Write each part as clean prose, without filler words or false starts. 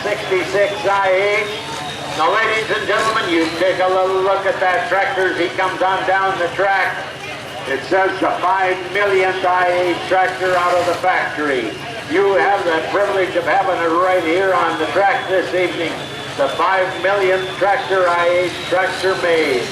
66 IH. Now, ladies and gentlemen, you take a little look at that tractor as he comes on down the track. It says the 5 millionth IH tractor out of the factory. You have the privilege of having it right here on the track this evening. The 5 millionth tractor IH tractor made.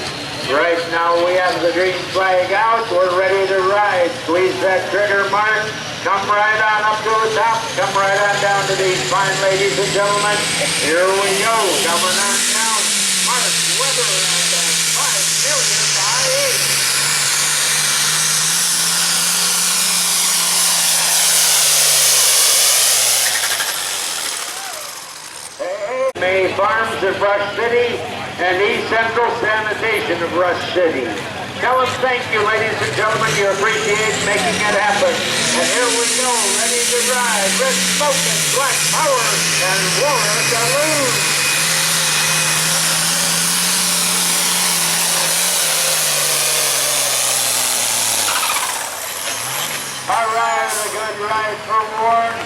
Right now we have the green flag out. We're ready to ride. Squeeze that trigger, Mark. Come right on up to the top. Come right on down to these fine ladies and gentlemen. Here we go. Coming on down. Mark Weber on that 5 millionth IH. May Farms of Rush City and East Central Sanitation of Rush City. Tell us thank you, ladies and gentlemen. You appreciate making it happen. And here we go, ready to ride. Red Smoke and Black Power and Water Saloon. All right, a good ride for Warren.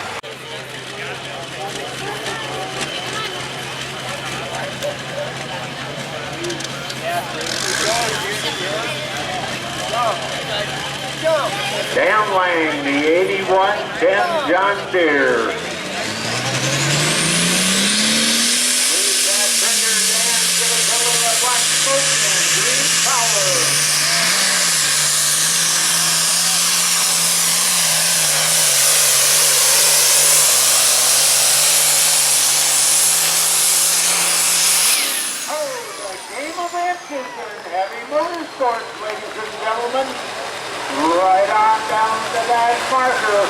Dan Lang, the 8110 John Deere. Move that trigger, Dan. Give us a little Black Smoke and Green Power. Oh, the game of inches in heavy motorsports, ladies and gentlemen. Right on down to that marker.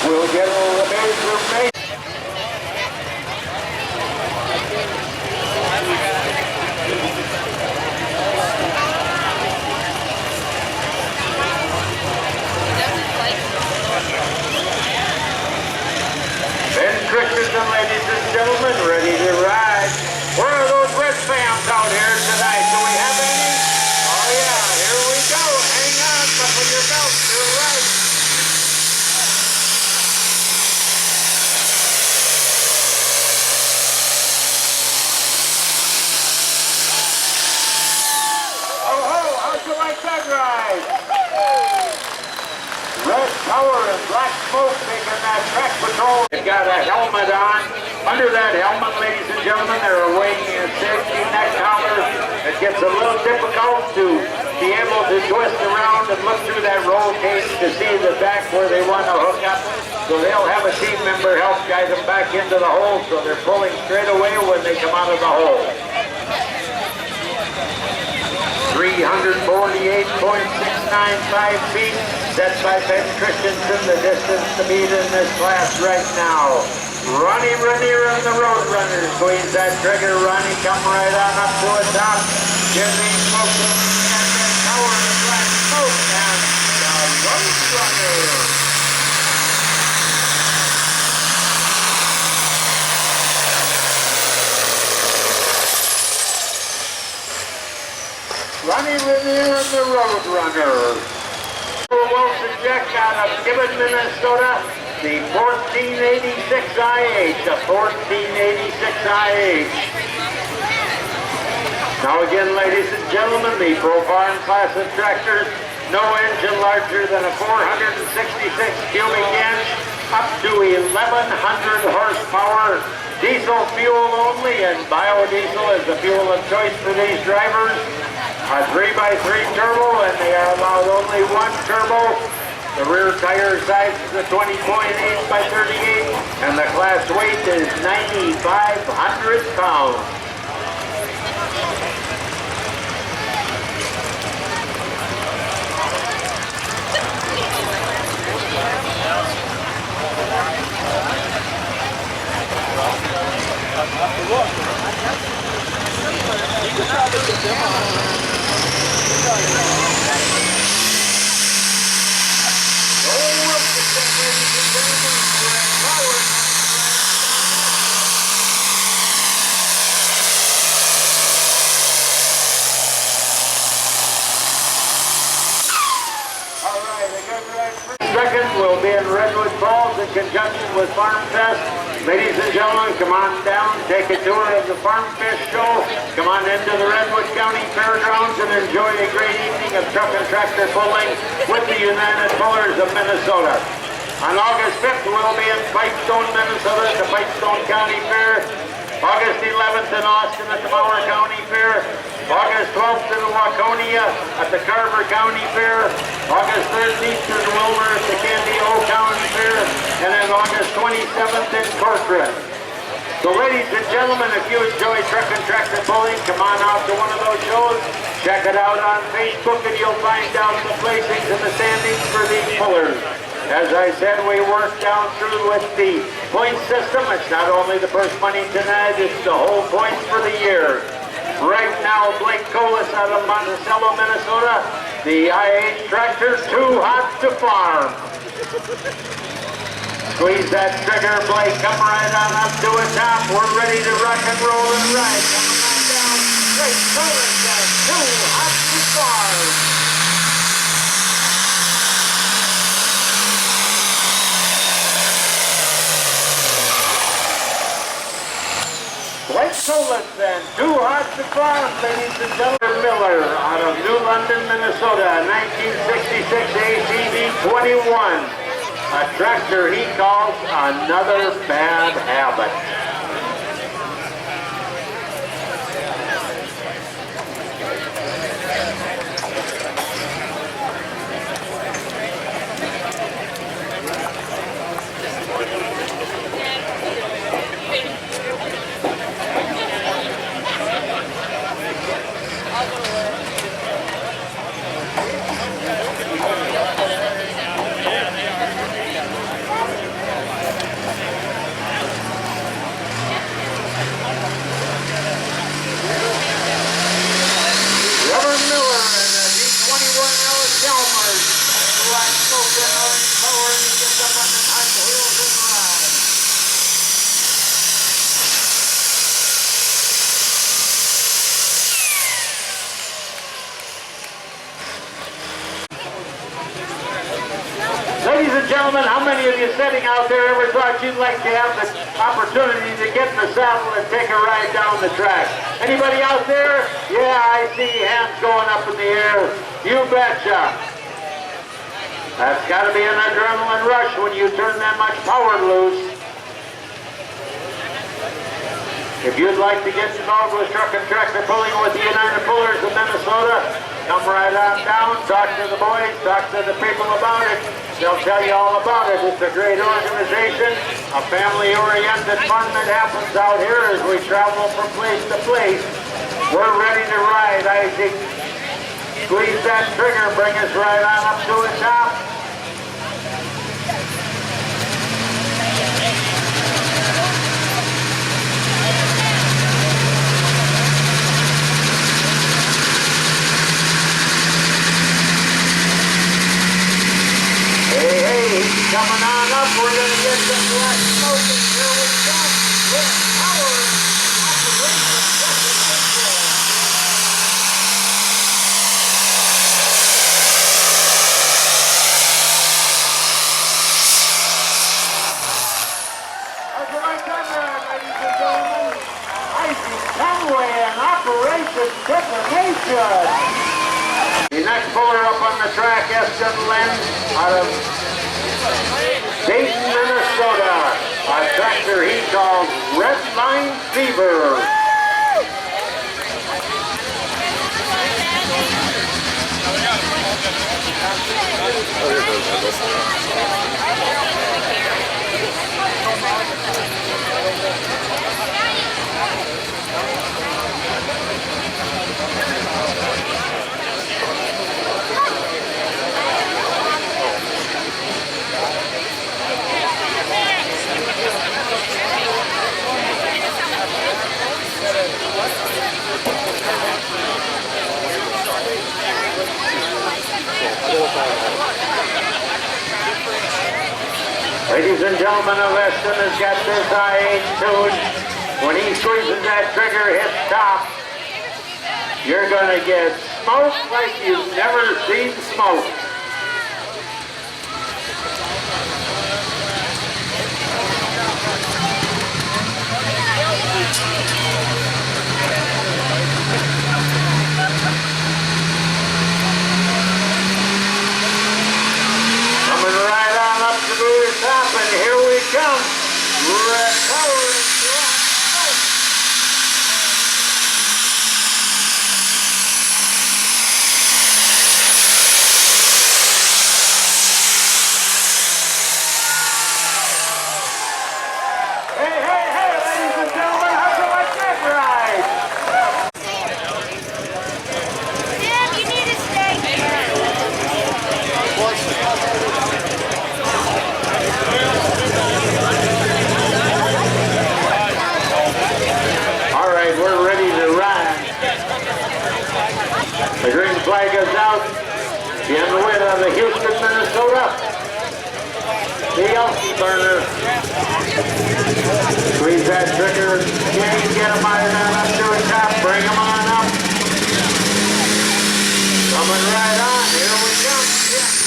We'll get a major base. Ben Christensen, ladies and gentlemen, ready to ride. Where are those red fans out here tonight? Do we have any? Oh yeah, here we go. Hang on, buckle your belt, you're right. Oh ho, how'd you like that ride? Red Power and Black Smoke making that track patrol. They've got a helmet on. Under that helmet, ladies and gentlemen, they're wearing a safety neck collar. It gets a little difficult to be able to twist around and look through that roll cage to see the back where they want to hook up. So they'll have a team member help guide them back into the hole so they're pulling straight away when they come out of the hole. 348.695 feet, set by Ben Christensen, the distance to beat in this class right now. Ronnie Renier and the Roadrunners, squeeze that trigger, Ronnie, come right on up to the top. Give me smoke and the power of Black Smoke and the Roadrunner. Ronnie Renier and the Roadrunner. Wilson Jack out of Gibbon, Minnesota. The 1486 IH, the 1486 IH. Now again, ladies and gentlemen, the Pro Farm class of tractors, no engine larger than a 466 cubic inch, up to 1100 horsepower, diesel fuel only, and biodiesel is the fuel of choice for these drivers. A 3x3 turbo, and they are allowed only one turbo. The rear tire size is a 20.8 by 38, and the class weight is 9,500 pounds. Second will be in Redwood Falls in conjunction with Farm Fest. Ladies and gentlemen, come on down, take a tour of the Farm Fish Show. Come on into the Redwood County Fairgrounds and enjoy a great evening of truck and tractor pulling with the United Pullers of Minnesota. On August 5th, we'll be in Pipestone, Minnesota at the Pipestone County Fair. August 11th in Austin at the Mower County Fair. August 12th in Waconia at the Carver County Fair. August 13th in Wilmer at the Candy-O County Fair. And then August 27th in Corcoran. So ladies and gentlemen, if you enjoy truck and tractor pulling, come on out to one of those shows. Check it out on Facebook and you'll find out the placings and the standings for these pullers. As I said, we work down through with the point system. It's not only the first money tonight, it's the whole points for the year. Right now, Blake Colas out of Monticello, Minnesota. The IH tractor, too hot to farm. Squeeze that trigger, Blake. Come right on up to the top. We're ready to rock and roll and ride. Coming on down. Blake Colas, too hot to farm. Blake Colas and too hot to farm, ladies and gentlemen. Miller out of New London, Minnesota, 1966 ATV 21. A tractor he calls another bad habit. Ladies and gentlemen, how many of you sitting out there ever thought you'd like to have the opportunity to get in the saddle and take a ride down the track? Anybody out there? Yeah, I see hands going up in the air. You betcha. That's got to be an adrenaline rush when you turn that much power loose. If you'd like to get involved with truck and tractor pulling with the United Pullers of Minnesota, come right on down, talk to the boys, talk to the people about it. They'll tell you all about it. It's a great organization, a family-oriented fun that happens out here as we travel from place to place. We're ready to ride, Isaac. Squeeze that trigger, bring us right on up to the top. Coming on up, we're going to get some black smoke, and here we come with power operation second control. That's right there, ladies and gentlemen. Isaac Conway and Operation Detonation. The next puller up on the track, Eston Len, out of Dayton, Minnesota, a tractor he calls Red Line Fever. Ladies and gentlemen, Weston has got this IH tuned. When he squeezes that trigger, hits top, you're going to get smoke like you've never seen smoke. that trigger. Get him out of there up to the top. Bring him on up. Coming right on. Here we go. Yeah.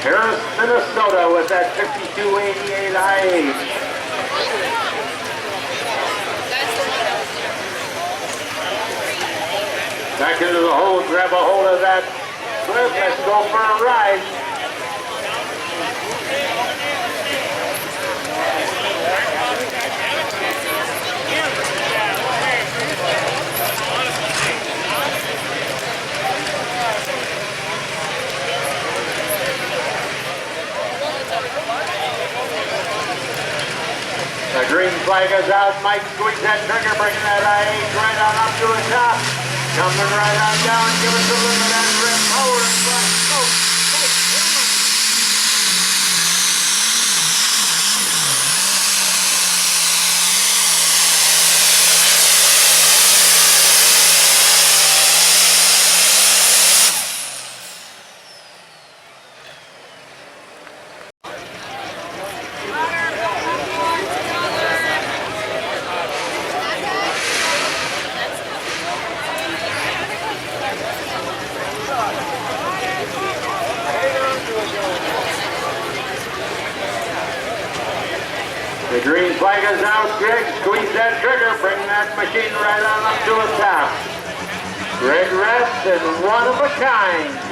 Harris, Minnesota with that 5288 I-8. Back into the hole, grab a hold of that clip. Let's go for a ride. The green flag is out. Mike, squeeze that trigger, bring that I-8 right on up to the top. Coming right on down, give us a little of that red power and black smoke. The green flag is out, Greg. Squeeze that trigger. Bring that machine right on up to the top. Greg rests and one of a kind.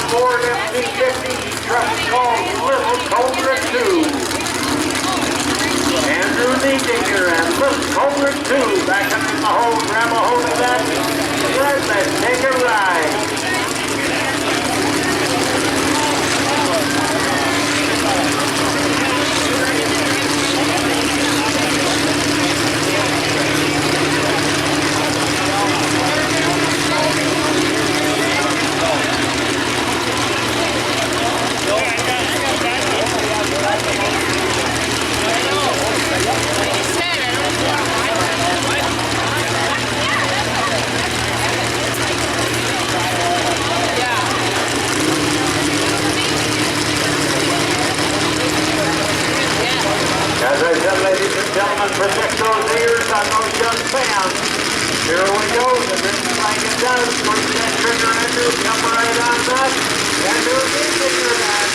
Ford F-350 truck called Little Cobra 2. Andrew Niedinger and Little Cobra 2 back up in the hole. Grab a hold of that. Let's take a ride. Gentlemen, protect those ears on those young fans. Here we go. The green flag is down. Squeeze that trigger, Andrew. Come right on that. Andrew, Niedinger that.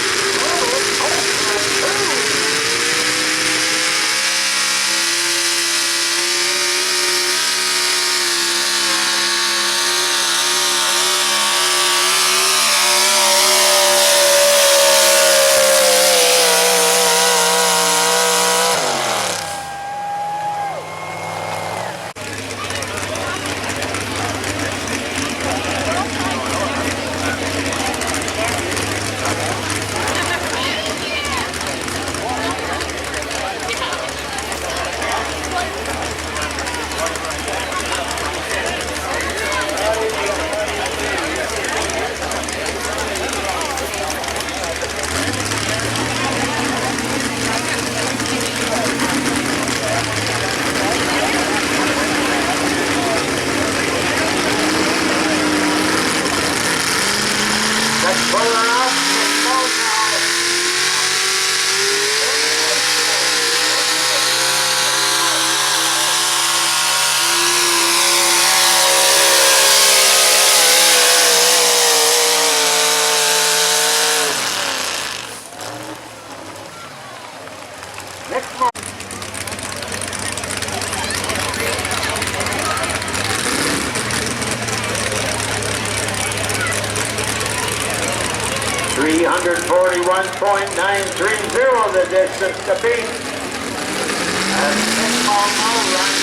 pulling up. It's slow now. Next month. 341.930 the distance to beat. And Nick Malmo runs.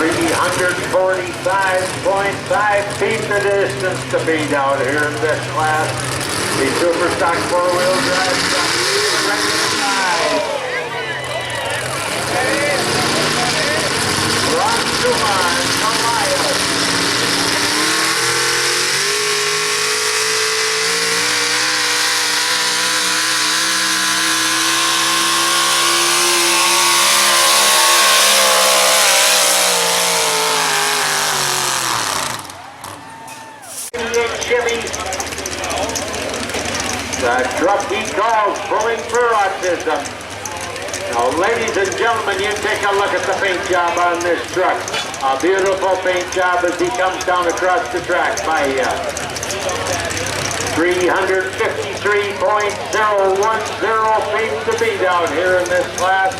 345.5 feet the distance to beat out here in this class. The Super Stock 4-wheel drive truck. Ron Schumann, Goliath. Chevy. The truck he calls pulling for autism. Now, ladies and gentlemen, you take a look at the paint job on this truck. A beautiful paint job as he comes down across the track by 353.010 feet to beat out here in this class.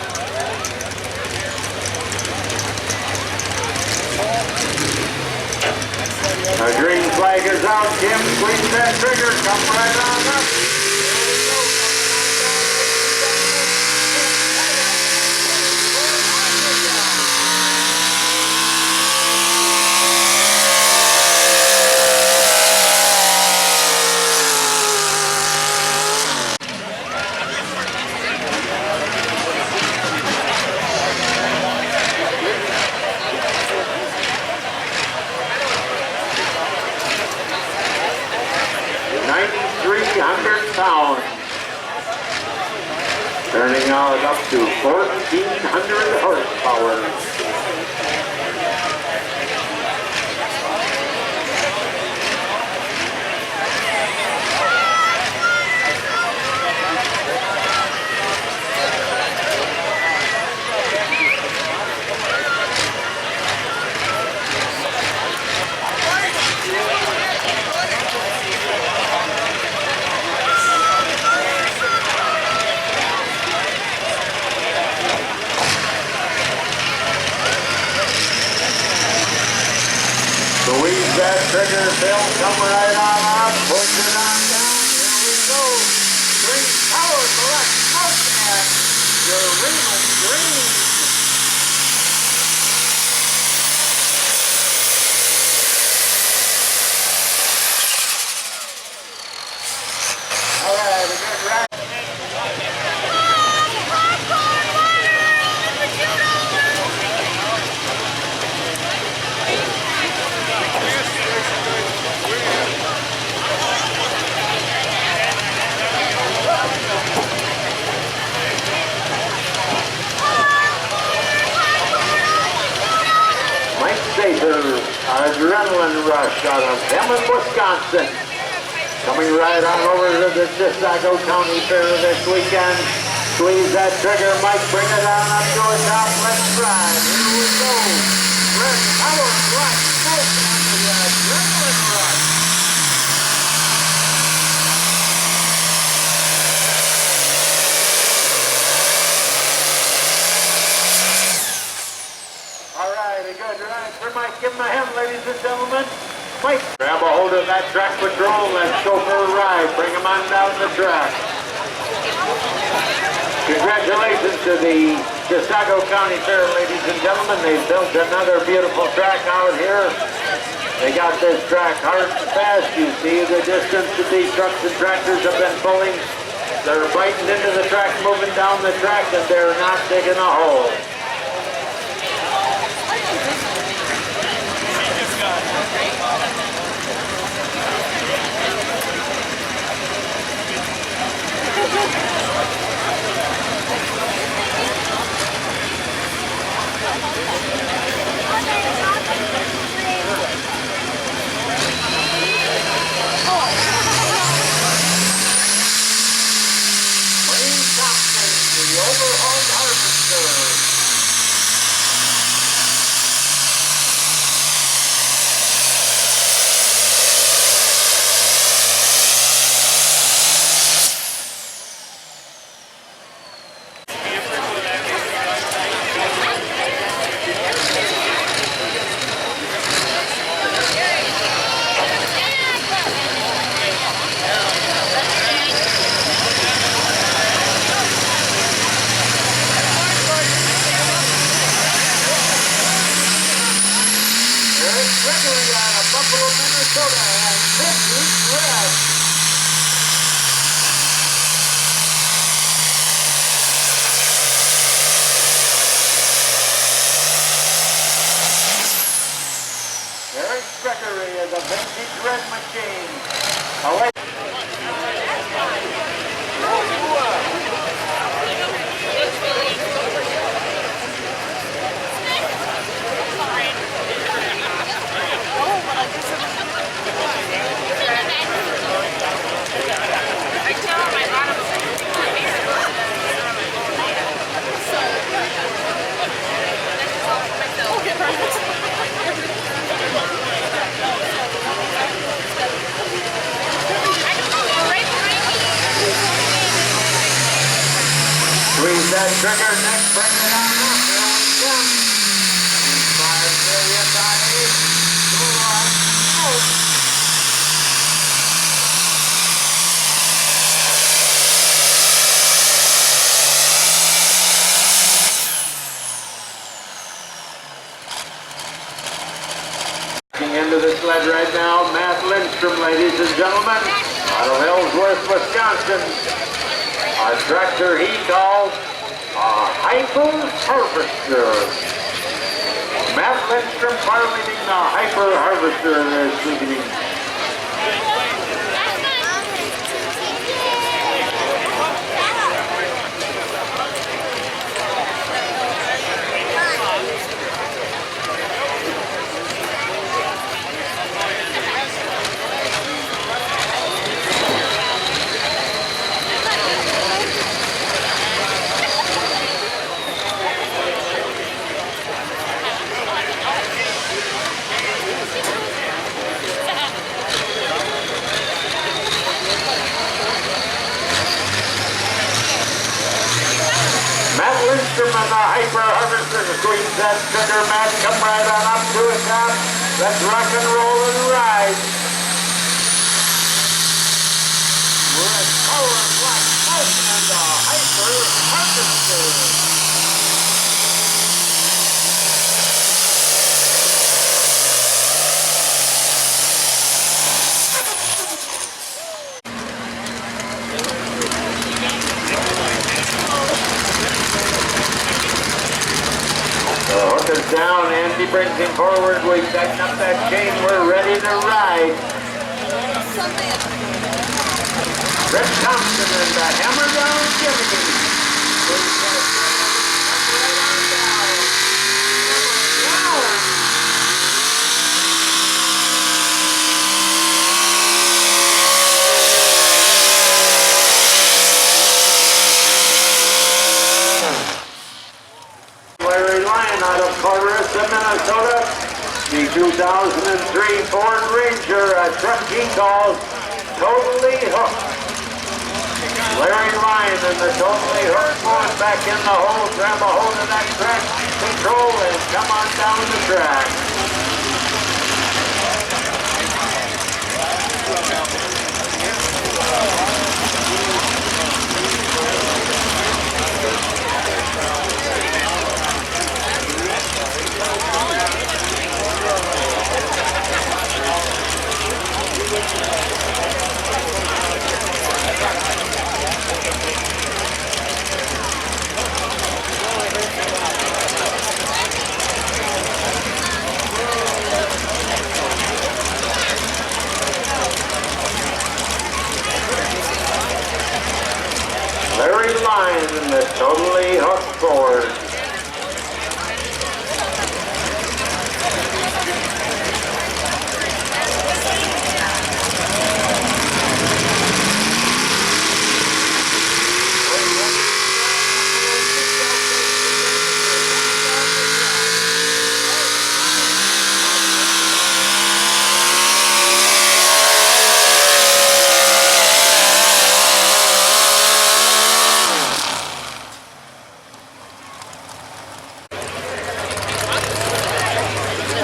The green flag is out. Jim, squeeze that trigger. Come right on up. Pounds. Turning out up to 1,400 horsepower. Squeeze that trigger, Bill. Come right on up. Push it on down. Here we go. Green power select smoke and your Raymond Green. All right, a good ride. Adrenaline rush out of Hammond, Wisconsin. Coming right on over to the Chisago County Fair this weekend. Squeeze that trigger, Mike. Bring it on up to the top. Let's ride. Here we go. Red power black smoke on the adrenaline rush. Good ride for Mike. Give him a hand, ladies and gentlemen. Mike, grab a hold of that track patrol. Let's go for a ride. Bring him on down the track. Congratulations to the Chisago County Fair, ladies and gentlemen. They built another beautiful track out here. They got this track hard and fast. You see the distance that these trucks and tractors have been pulling. They're biting into the track, moving down the track, and they're not digging a hole. Is a vintage red machine. Away. Squeeze that trigger, next, bring it on up. Here we come. 5 million dollars. Move on. Out. Into the sled right now, Matt Lindstrom, ladies and gentlemen, out of Ellsworth, Wisconsin. A tractor he calls a Hyper Harvester. Matt Lindstrom piloting the Hyper Harvester this evening. Lindstrom and the Hyper Harvester squeeze that trigger, Matt. Come right on up to it now. Let's rock and roll and ride. We're at Power Black Mountain and the Hyper Harvester. Down, Andy brings him forward, we tighten up that chain, we're ready to ride. Rip Thompson and the Hammer Down Jimmy. Right on down. Down. Out of Clarissa, Minnesota, the 2003 Ford Ranger, a truck he calls Totally Hooked. Larry Lyon and the Totally Hooked going back in the hole, grab a hold of that track control and come on down the track. centered line and the totally hooked forward.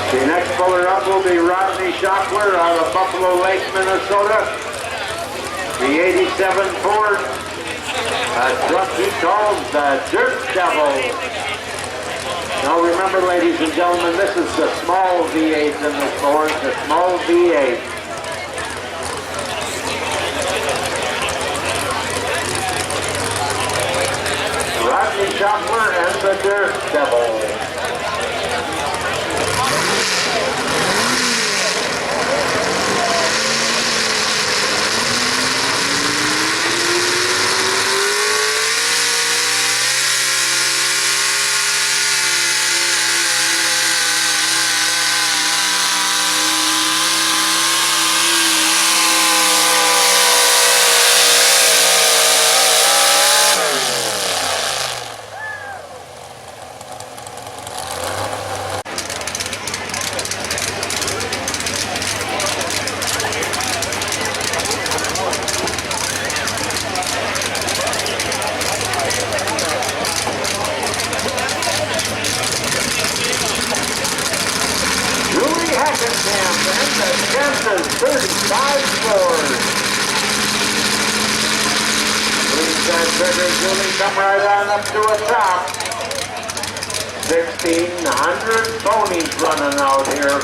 The next puller up will be Rodney Shockler out of Buffalo Lake, Minnesota. The 87 Ford, a truck he calls the Dirt Devil. Now remember, ladies and gentlemen, this is the small V8 in the Ford, the small V8. Rodney Shockler and the Dirt Devil. And the Kansas 35 Ford. Brings that trigger, Julie, come right on up to a top. 1,600 ponies running out here.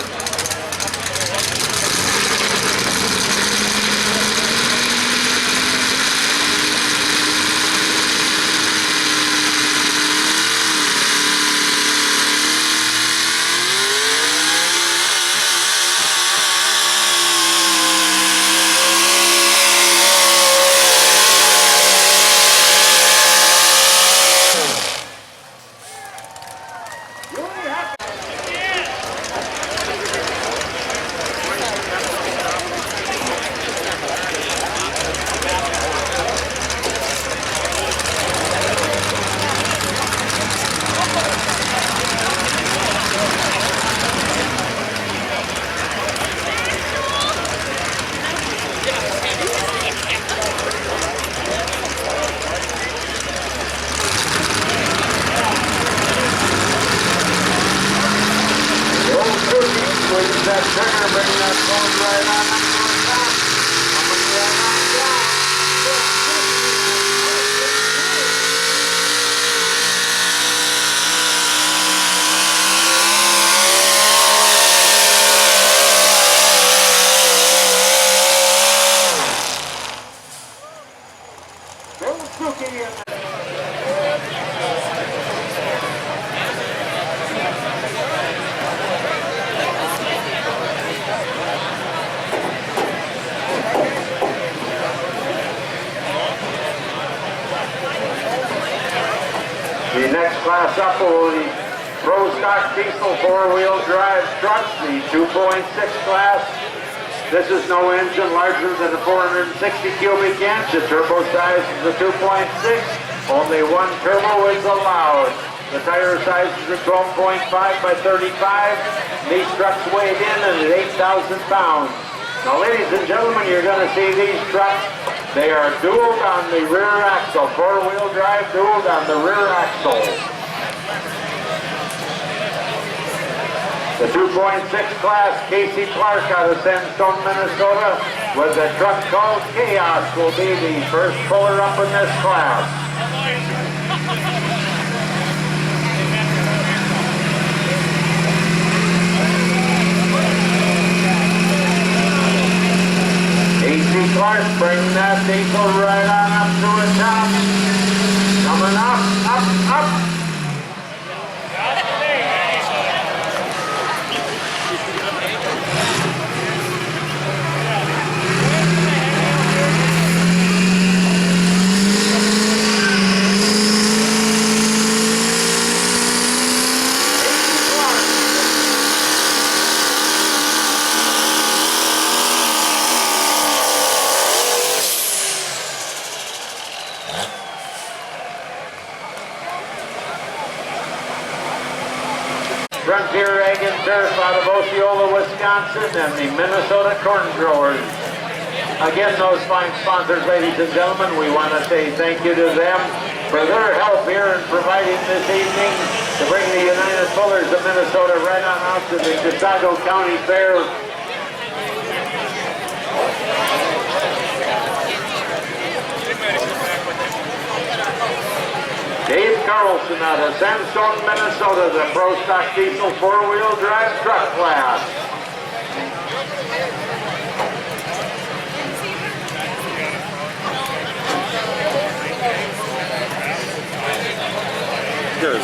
That trigger, bring that phone right on up to the top. Coming right on down. Bill Suki in there. The next class up will be Pro Stock Diesel four-wheel drive trucks, the 2.6 class. This is no engine larger than a 460 cubic inch. The turbo size is a 2.6. Only one turbo is allowed. The tire size is a 12.5 by 35. These trucks weighed in at 8,000 pounds. Now, ladies and gentlemen, you're going to see these trucks. They are dualed on the rear axle, four-wheel drive dualed on the rear axle. The 2.6 class, Casey Clark out of Sandstone, Minnesota, with a truck called Chaos, will be the first puller up in this class. Casey Clark, bring that diesel right on up to a top. Coming up. Frontier Egg and Turf out of Osceola, Wisconsin, and the Minnesota Corn Growers. Again, those fine sponsors, ladies and gentlemen, we want to say thank you to them for their help here in providing this evening to bring the United Fullers of Minnesota right on out to the Chisago County Fair. Dave Carlson out of Sandstone, Minnesota, the Pro Stock Diesel 4-wheel drive truck class. Good.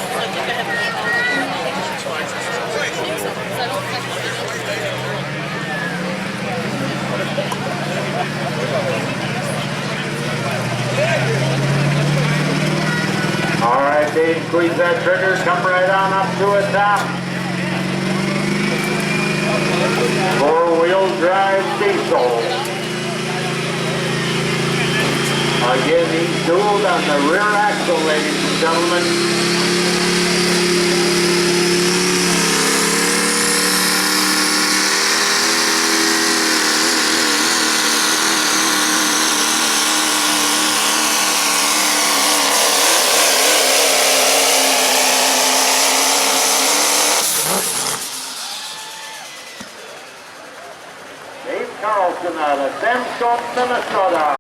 All right, Dave, squeeze that trigger, come right on up to a top. 4-wheel drive diesel. Again, he's tooled on the rear axle, ladies and gentlemen. Dave Carlson out of Sandstone, Minnesota.